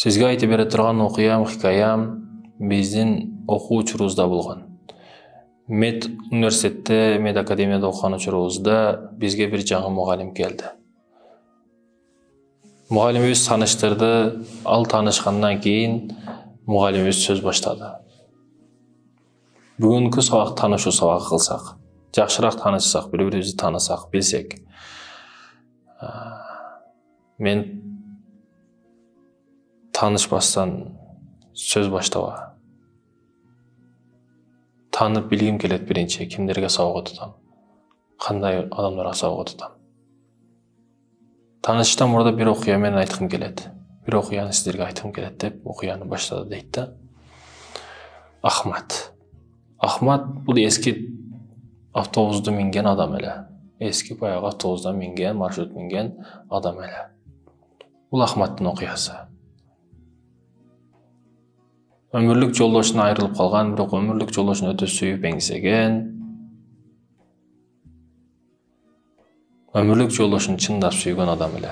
Сизге айтып бере турган окуям, хикаям биздин окуу учурубузда болгон. Мед университетте, мед академияда окуган учурубузда бизге бир жаңы мугалим келди. Мугалимибиз тааныштырды, ал таанышкандан кийин мугалимибиз сөз баштады. Бүгүнкү сабак таанышуу сабагы кылсак, жакшыраак таанышсак, бири-бирибизди таанысак, билсек. Мен таанышпастан сөз баштаба. Таанып билгим келет биринчи, кимдерге сабак окутам, кандай адамдарга сабак окутам. Таанышыштан мурда бир окуя менен айткым келет. Бир окуяны сиздерге айткым келет деп окуяны баштады дейт да. Ахмат бул эски автобусду минген адам эле. Эски баягы автобустан минген, маршрут минген адам эле. Бул Ахматтын окуясы. Өмүрлүк жолдошуна айрылып калган, бирок өмүрлүк жолдошун өтө сүйүп эңсеген. Өмүрлүк жолдошун чындап сүйгөн адам эле.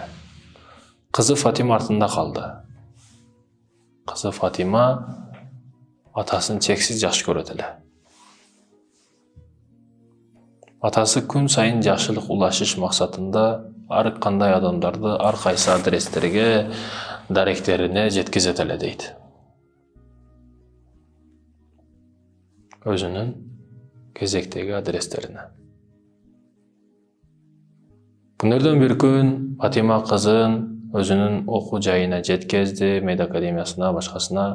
Кызы Фатима артында калды. Кызы Фатима атасын чексиз жакшы көрөт эле. Атасы күн сайын жакшылык улашыш максатында ар кандай адамдарды ар кайсы адрестерге, даректерине жеткизет эле дейт. Өзүнүн кезектеги адрестерине. Күнөрдөн бир күн Фатима кызын өзүнүн окуу жайына жеткизди, мед академиясына, башкасына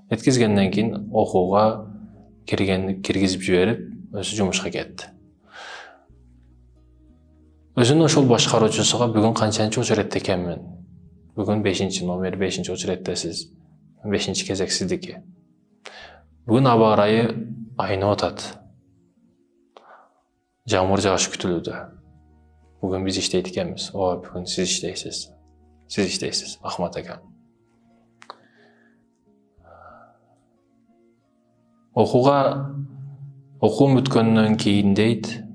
жеткизгенден кийин окууга киргизип жиберип, өзү жумушка кетти. Өзүнүн ошол башкаруучусуга бүгүн канчанчы очередде экенмин? Бүгүн 5-номер, 5-очереддесиз. 5-кезек сиздики. Бүгүн аба ырайы айнып атат. Жамыр жагышы күтүлүүдө. Бүгүн биз иштейт экенбиз. Бүгүн сиз иштейсиз. Сиз иштейсиз, Ахмат ака. Окуу бүткөндөн кийин дейт,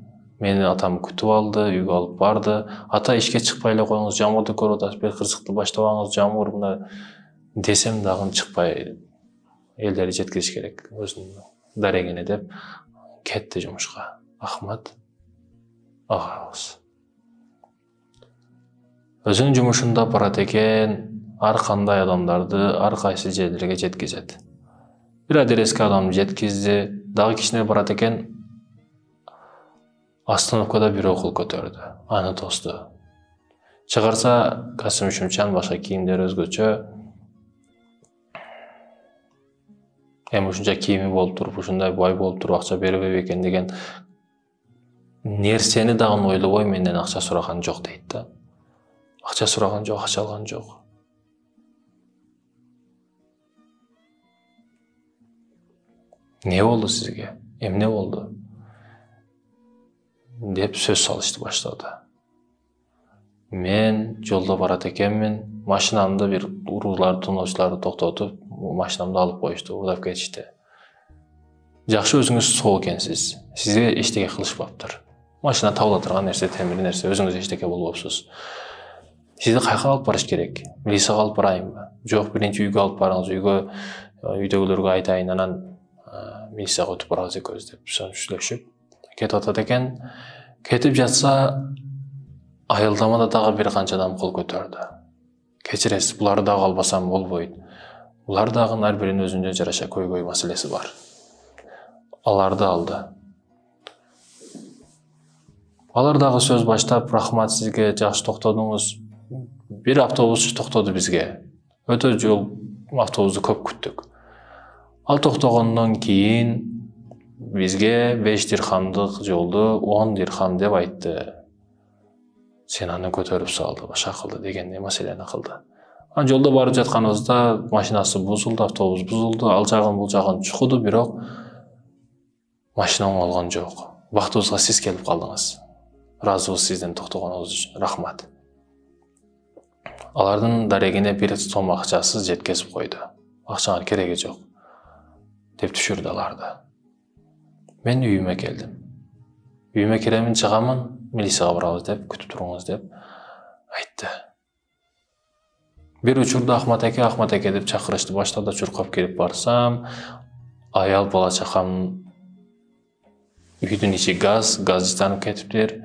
мени атам күтүп алды, үйгө алып барды. Ата ишке чыкпай эле коюңуз, жамырды көрүп атасыз, бир кырсыкты баштабаңыз, жамыр мына десем дагы чыкпай, элдерди жеткизиш керек өзүнүн дарегине деп кетти жумушка. Ахмат агабыз. Өзүнүн жумушунда барат экен, ар кандай адамдарды ар кайсы жерлерге жеткизет. Бир адреске адамды жеткизди, дагы кичине барат экен, остановкада бир окул көтөрдү, аны тосту. Чыгарса Касым Үшүмчан башка кийимдери өзгөчө. Эми ушунча кийими болуп туруп, ушундай бай болуп туруп акча бербейт экен деген нерсени дагы ойлобой менден акча сураган жок дейт да. Акча сураган жок, акча алган жок. Не болду сизге? Эмне болду? Деп сөз салышты баштады. Мен жолдо барат экенмин, машинамды бир уруулар, тоноочуларды токтотуп, машинамды алып коюшту, урдап кетишти. Жакшы өзүңүз соо экенсиз. Сизге эчтеке кылышпаптыр. Машина табыла турган нерсе, темир нерсе, өзүңүз эчтеке болбопсуз. Сизди кайка алып барыш керек? Милицияга алып барайынбы? Жок, биринчи үйгө алып барыңыз, үйдөгүлөргө айтайын, анан милицияга өтүп барабыз экөөбүз деп сүйлөшүп кетип атат экен. Кетип жатса, айылдамада дагы бир канча адам кол көтөрдү. Кечиресиз, буларды дагы албасам болбойт. Булар дагы ар биринин өзүнө жараша көйгөй маселеси бар. Аларды алды. Алар дагы сөз баштап, рахмат сизге, жакшы токтодуңуз. Бир автобус токтоду бизге. Өтө жол автобусту көп күттүк. Ал токтогондон кийин бизге 5 дирхамдык жолду 10 дирхам деп айтты. Сен аны көтөрүп салды, башка кылды дегендей маселени кылды. Ан жолдо барып жатканыбызда машинасы бузулду, автобус бузулду, ал жагын бул жагын чукуду, бирок машина оңолгон жок. Бактыбызга сиз келип калдыңыз. Ыраазыбыз сиздин токтогонуңуз үчүн, рахмат. Алардын дарегине бир сом акчасыз жеткизип койду. Акчага кереги жок деп түшүрдү аларды. Мен үйүмө келдим. Үйүмө киремин, чыгамын, милицияга барабыз деп, күтүп туруңуз деп айтты. Bir учурда Ахмат эке деп чакырышты. Баштарда чуркап келип барсам, аял бала чакам үйдүн ичи газ жанып кетиптир.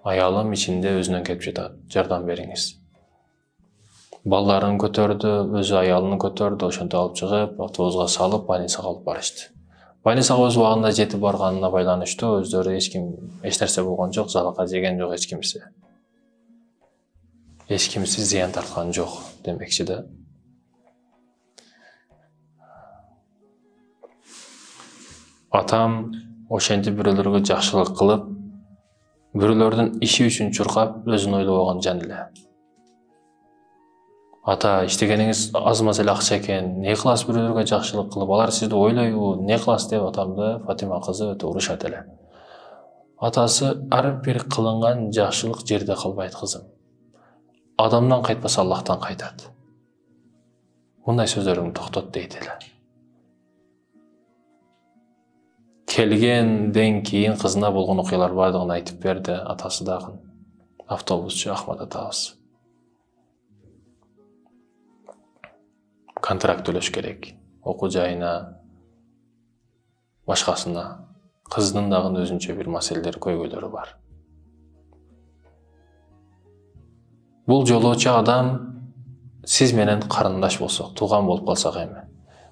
Аялым ичинде өзүнөн кетип жатат. Жардам бериңиз. Балларын көтөрдү, өзү аялын көтөрдү, ошентип алып чыгып, автобуска салып, больницага алып барышты. Больницага өз убагында жетип барганына байланыштуу өздөрү эч нерсе болгон жок, жалака жеген жок эч кимсе. Эч кимси зыян тарткан жок демекчи да. Атам ошентип бирөөлөргө жакшылык кылып, бирөөлөрдүн иши үчүн чуркап, өзүн ойлобогон жан эле. Ата, иштегениңиз аз маз эле акча экен, не кыласыз бирөөлөргө жакшылык кылып, алар сизди ойлойбу, не кыласыз деп атамды Фатима кызы өтө урушат эле. Атасы ар бир кылынган жакшылык жерде калбайт кызым. Адамдан кайтпаса Аллахтан кайтат. Мындай сөздөрүңдү токтот дейт эле. Келгенден кийин кызына болгон окуялар бардыгын айтып берди, атасы дагы. Автобусчу Ахмат атабыз. Контракт төлөш керек. Окуу жайына, башкасына. Кыздын дагы өзүнчө бир маселелер, көйгөйлөрү бар. Бул жолоочу адам сиз менен карындаш болсок, тууган болуп калсак эми.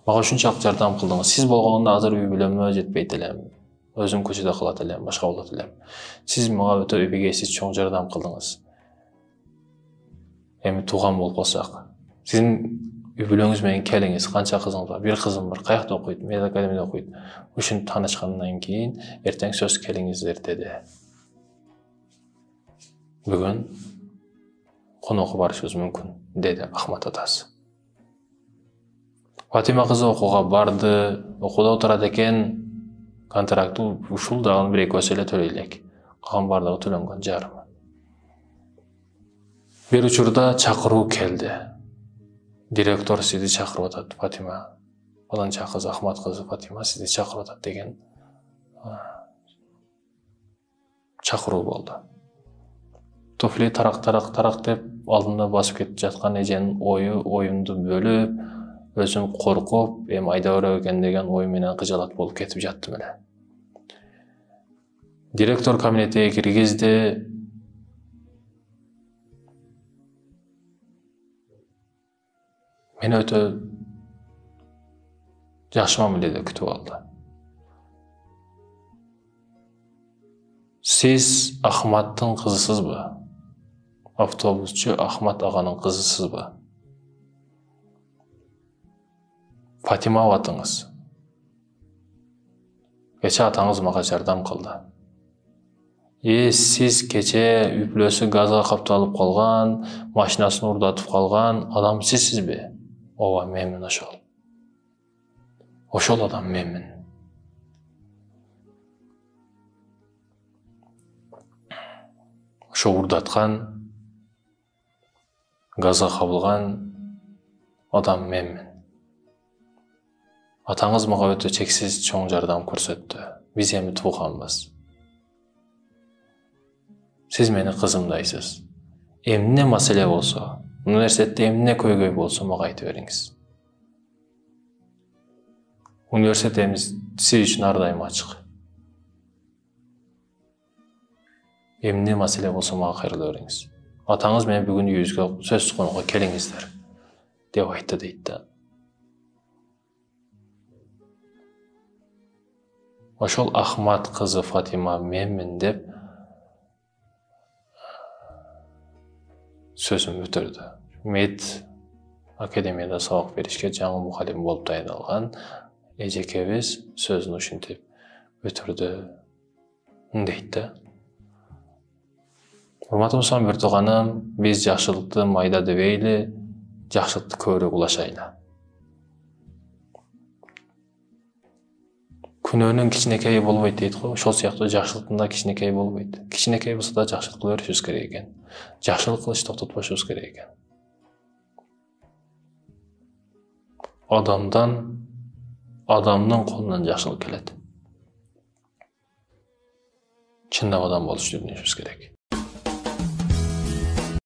Мага ушунчалык жардам кылдыңыз. Сиз болгондо азыр үй бүлөмө жетпейт элем. Өзүм көчөдө калат элем, башка болот элем. Сиз мага өтө эбегейсиз, чоң жардам кылдыңыз. Эми тууган болуп калсак, сиздин үй бүлөңүз менен келиңиз, канча кызыңыз бар? Бир кызым бар, каякта окуйт, медакадемияда окуйт. Ушинтип таанышкандан кийин эртең сөз келиңиздер деди. Бүгүн конокко барышыбыз мүмкүн, деди Ахмат атасы. Фатима кызы окууга барды, окууда отурат экен, контракты ушул дагы бир экөөсү эле төлөй элек. Калган бардыгы төлөнгөн жарымы. Бир учурда чакыруу келди. Директор сизди чакырып атат, Фатима. Баланча кыз, Ахмат кызы Фатима сизди чакырып атат деген чакыруу болду. Туфли тарак деп алдында басып кетип жаткан эженин оюмду бөлүп, өзүм коркуп, эми айда берет экен деген ой менен кыжалат болуп кетип жаттым эле. Директор кабинетке киргизди. Мени өтө жакшы мамиледе күтүп алды. Сиз Ахматтын кызысызбы? Автобусчу Ахмат аганын кызысызбы? Фатима атыңыз. Кече атаңыз мага жардам кылды. Сиз кече үй бүлөсү газга капталып калган, машинасын урдатып калган адам сизсизби? Ооба, менмин ошол. Ошол адам менмин. Ошо урдаткан, газга кабылган адам менмин. Атаңыз мага өтө чексиз чоң жардам көрсөттү. Биз эми тууганбыз. Сиз мени кызымдайсыз. Эмне маселе болсо, университетте эмне көйгөй болсо мага айтып бериңиз. Университетimiz сиз үчүн ар дайым ачык. Эмне маселе болсо мага кайрыла бериңиз. Атаңыз менен бүгүн үйүбүзгө сөзсүз конокко келиңиздер деп айтты дейт да. Ошол Ахмат кызы Фатима менмин деп сөзүн бүтүрдү. Мед академияда сабак беришке жаңы мухалим болуп дайындалган эжекебиз сөзүн ушинтип бүтүрдү дейт да. Урматтуу мусулман бир тууганым, биз жакшылыкты майда дебейли, жакшылыкты көбүрөөк улашайлы. Күнөөнүн кичинекейи болбойт дейт го, ошол сыяктуу жакшылыктын да кичинекейи болбойт. Кичинекей болсо да жакшылык кыла беришибиз керек экен. Жакшылык кылышты токтотпошубуз керек экен. Адамдын колунан жакшылык келет. Чындап адам болуш үйрөнүшүбүз керек.